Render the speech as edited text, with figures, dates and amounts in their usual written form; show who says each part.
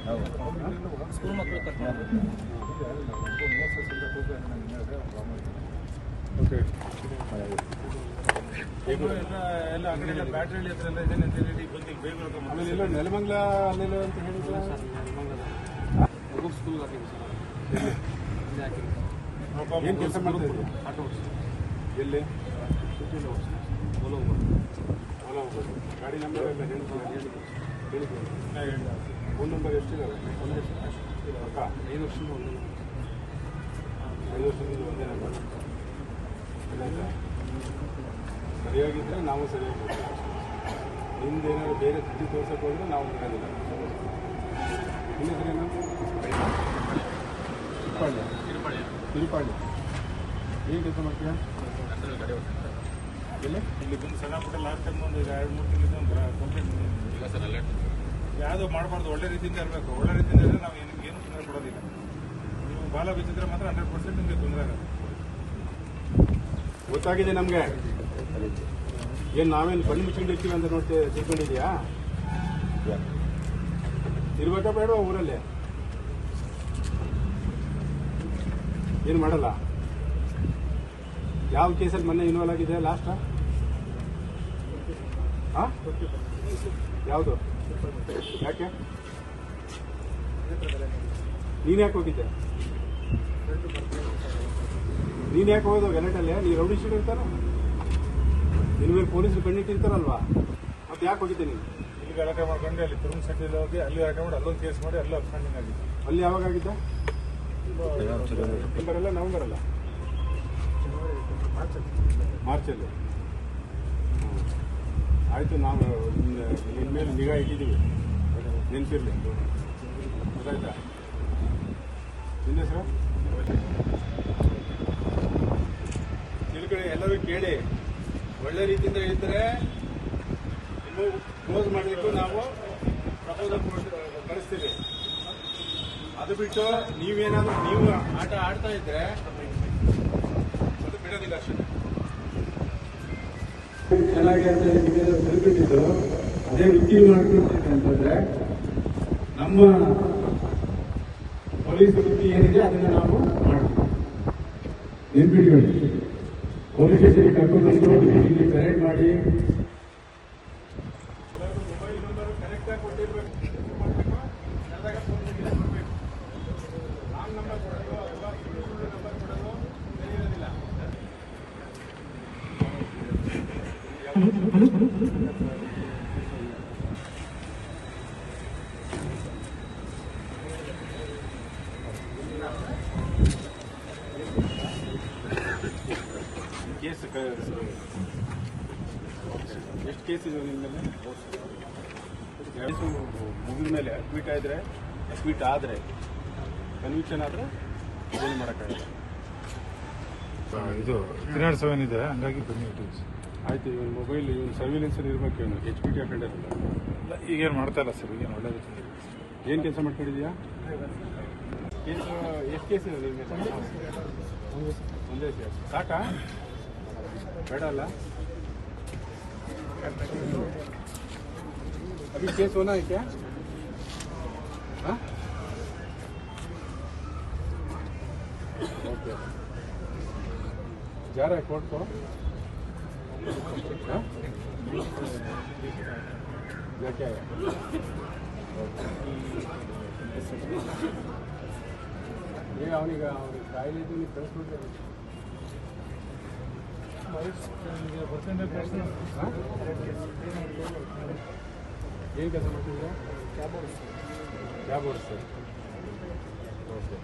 Speaker 1: School ಮಕ್ಕಳು ಕರ್ಕೊಂಡು
Speaker 2: okay
Speaker 3: ಎಲ್ಲ ಆ ಕಡೆ ಎಲ್ಲ ಬ್ಯಾಟ್ರಿ ಹತ್ರ ಎಲ್ಲ ಇದೆ ಅಂತ ಹೇಳಿ ಬಂದು ಬೇಗ
Speaker 2: ಆಮೇಲೆ ಇಲ್ಲ ನೆಲಮಂಗಲ ಅಲ್ಲೆಲ್ಲ ಅಂತ ಹೇಳಿದ್ರೆ
Speaker 1: ಮಗು ಸ್ಕೂಲ್ಗೆ ಹಾಕಿದ್ವಿ ಸರ್
Speaker 2: ಏನು ಕೆಲಸ ಮಾಡ್ತಾ ಇದ್ದೀವಿ?
Speaker 1: ಆಟೋ
Speaker 2: ಎಲ್ಲಿ
Speaker 1: ಸಿಟಿಲಿ ಹೊಲ
Speaker 2: ಹೊಲ ಹೋಗೋದು ಗಾಡಿ ನಂಬರ್ ಎಲ್ಲ ಹೇಳಿ ಫೋನ್ ನಂಬರ್ ಎಷ್ಟಿದಾವೆ? ಅಕ್ಕ
Speaker 1: 5 ವರ್ಷದಿಂದ ಒಂದೇ
Speaker 2: 5 ವರ್ಷದಿಂದ ಒಂದೇ ನಂಬರ್ ಇಲ್ಲ ಸರಿಯಾಗಿದ್ದರೆ ನಾವು ಸರಿಯಾಗಿ ನಿಮ್ದು ಏನಾದ್ರು ಬೇರೆ ಸ್ಥಿತಿ ತೋರ್ಸಕ್ಕೆ ಹೋದರೆ ನಾವು ಬಿಡೋದಿಲ್ಲ. ನಿಮ್ಮ ಹೆಸರೇನು? ತಿರುಪಾಳ್ಯ ಏನು ಕೆಲಸ ಮಾಡ್ತೀಯಾ? ಎಲ್ಲಿ
Speaker 3: ಇಲ್ಲಿ ಬಂದು ಸಣ್ಣ ಪುಟ್ಟ ಲಾಸ್ಟ್ ಟೈಮ್ ಒಂದು 2-3 ತಿಂಗಳಿಂದ ಒಂದು ಕಂಪ್ಲೇಂಟ್
Speaker 1: ಇಲ್ಲ ಸರ್ ಅಲ್ಲೇ
Speaker 3: ಯಾವುದೋ ಮಾಡಬಾರ್ದು, ಒಳ್ಳೆ ರೀತಿಯಿಂದ ಇರಬೇಕು. ಒಳ್ಳೆ ರೀತಿಯಿಂದ ಇದ್ದರೆ ನಾವು ಏನು ತೊಂದರೆ ಕೊಡೋದಿಲ್ಲ. ನೀವು ಬಾಲ ಬಿಚ್ಚಿದ್ರೆ ಮಾತ್ರ 100% ನಿಮಗೆ ತೊಂದರೆ ಆಗುತ್ತೆ.
Speaker 2: ಗೊತ್ತಾಗಿದೆ ನಮಗೆ. ಏನು ನಾವೇನು ಕಣ್ಣು ಮುಚ್ಚಿಕೊಂಡು ಇರ್ತೀವಿ ಅಂತ ತಿಳ್ಕೊಂಡಿದ್ಯಾ? ಇರ್ಬೇಕಾ ಬೇಡವಾ ಊರಲ್ಲಿ? ಏನು ಮಾಡಲ್ಲ? ಯಾವ ಕೇಸಲ್ಲಿ ಮೊನ್ನೆ ಇನ್ವಾಲ್ವ್ ಆಗಿದೆ ಲಾಸ್ಟ್? ಹಾಂ ಯಾವುದು? ಯಾಕೆ ನೀನು ಯಾಕೆ ಹೋಗಿದ್ದೆ? ನೀನು ಯಾಕೆ ಹೋಗೋದು ಗಲಾಟಲ್ಲಿ? ನೀನು ರೌಡಿ ಶೀಟ್ ಇರ್ತಾರ? ನಿನ್ನ ಮೇಲೆ ಪೊಲೀಸರು ಕಣ್ಣಿಟ್ಟಿರ್ತಾರಲ್ವಾ? ಮತ್ತೆ ಯಾಕೆ ಹೋಗಿದ್ದೆ ನೀನು?
Speaker 3: ಇಲ್ಲಿ ಗಲಾಟೆ ಮಾಡ್ಕೊಂಡು ಅಲ್ಲಿ ತುರುಂಗ್ ಸೆಟ್ಟಿಲ್ ಹೋಗಿ ಅಲ್ಲಿ ಗಲಾಟೆ ಮಾಡಿ ಅಲ್ಲೊಂದು ಕೇಸ್ ಮಾಡಿ ಅಲ್ಲೂ ಅಪ್ಸ್ಟ್ಯಾಂಡಿಂಗ್ ಆಗಿದೆ.
Speaker 2: ಅಲ್ಲಿ ಯಾವಾಗ ಆಗಿದ್ದ? ಡಿಸೆಂಬರ್ ಅಲ್ಲ ನವೆಂಬರ್ ಅಲ್ಲ? ಮಾರ್ಚಲ್ಲಿ. ಆಯಿತು, ನಾವು ನಿನ್ನ ಮೇಲೆ ನಿಗಾ ಇಟ್ಟಿದ್ದೀವಿ, ನೆನಪಿರಲಿ. ಗೊತ್ತಾಯ್ತಾ? ನಿನ್ನ ಹೆಸರು? ತಿಳ್ಕೊಳ್ಳಿ, ಎಲ್ಲರೂ ಕೇಳಿ. ಒಳ್ಳೆ ರೀತಿಯಿಂದ ಇದ್ದರೆ ಇನ್ನೂ ಕ್ಲೋಸ್ ಮಾಡಲಿಕ್ಕೂ ನಾವು ಪ್ರಪೋಸಲ್ ಕಳಿಸ್ತೀವಿ. ಅದು ಬಿಟ್ಟು ನೀವೇನಾದರೂ ನೀವು ಆಟ ಆಡ್ತಾ ಇದ್ರೆ ಅದು ಬಿಡೋದಿಲ್ಲ ಅಷ್ಟೇ. ಚೆನ್ನಾಗಿ ಅಂತ ತಿಳ್ಕೊಂಡಿದ್ದು ಅದೇ ವೃತ್ತಿ ಮಾಡ್ಕೊಳ್ತೀನಿ ಅಂತಂದ್ರೆ ನಮ್ಮ ಪೊಲೀಸ್ ವೃತ್ತಿ ಏನಿದೆ ಅದನ್ನು ನಾವು ಮಾಡ್ತೀವಿ. ನೆನ್ಪಿಟ್ಕೊಳ್ಳಿ, ಪೊಲೀಸ್ ಸ್ಟೇಷನ್ಗೆ ಕರ್ಕೊಂಡು ಇಲ್ಲಿ ಕರೆಕ್ಟ್ ಮಾಡಿ ಮೊಬೈಲ್ ನಂಬರ್ ಕರೆಕ್ಟಾಗಿ ಕೊಟ್ಟಿರ್ಬೇಕು. ರಾಂಗ್ ನಂಬರ್ ಕೊಡೋದು ಅಥವಾ ಸುಳ್ಳು ನಂಬರ್ ಕೊಡೋದು ಸರಿಯಿರೋದಿಲ್ಲ. ಕೇಸ್ ಎಷ್ಟು ಕೇಸ್ ಇದೆ ನಿಮ್ಮ ಮೇಲೆ? ಕೇಸು ಮುಗಿದ ಮೇಲೆ ಅಡ್ಮಿಟ್ ಆದರೆ ಕನ್ವಿಕ್ಷನ್ ಆದರೆ ಏನು ಮಾಡೋಕ್ಕಾಗಲ್ಲ.
Speaker 3: ಇದು 13 ಇದೆ, ಹಂಗಾಗಿ ಬನ್ನಿ.
Speaker 2: ಆಯ್ತು, ಇವನ್ ಮೊಬೈಲ್ ಇವನ್ ಸರ್ವಿಲೆನ್ಸಲ್ಲಿ ಇರ್ಬೇಕು. ಇವನು HP ಅಫೆಂಡರ್
Speaker 3: ಇಲ್ಲ, ಈಗೇನು ಮಾಡ್ತಾ ಇಲ್ಲ ಸರ್, ಈಗೇನು ಒಳ್ಳೆ ರೀತಿ.
Speaker 2: ಏನು ಕೆಲಸ ಮಾಡ್ಕೊಂಡಿದ್ಯಾ? ಕೇಸು ಎಷ್ಟು ಕೇಸ್ ಇದೆ ನಿಮಗೆ? ಒಂದೇ ಕೇಸ್ ಸಾಕಾ? ಬೇಡ ಅಲ್ಲ? अभी केस होना है क्या? हाँ ओके, जा रहा है कोर्ट को? हाँ क्या क्या है? ये ಅವನಿಗೆ ಕಾಯಿಲೆ ಇದು ನೀವು ಕಳಿಸ್ಬಿಡ್ತಾರೆ. ಏನು ಕೆಲಸ ಮಾಡ್ತಿದ್ದೀರಾ? ಕ್ಯಾಬ್ ಓಡಿಸ್ತಾರೆ. ಓಕೆ.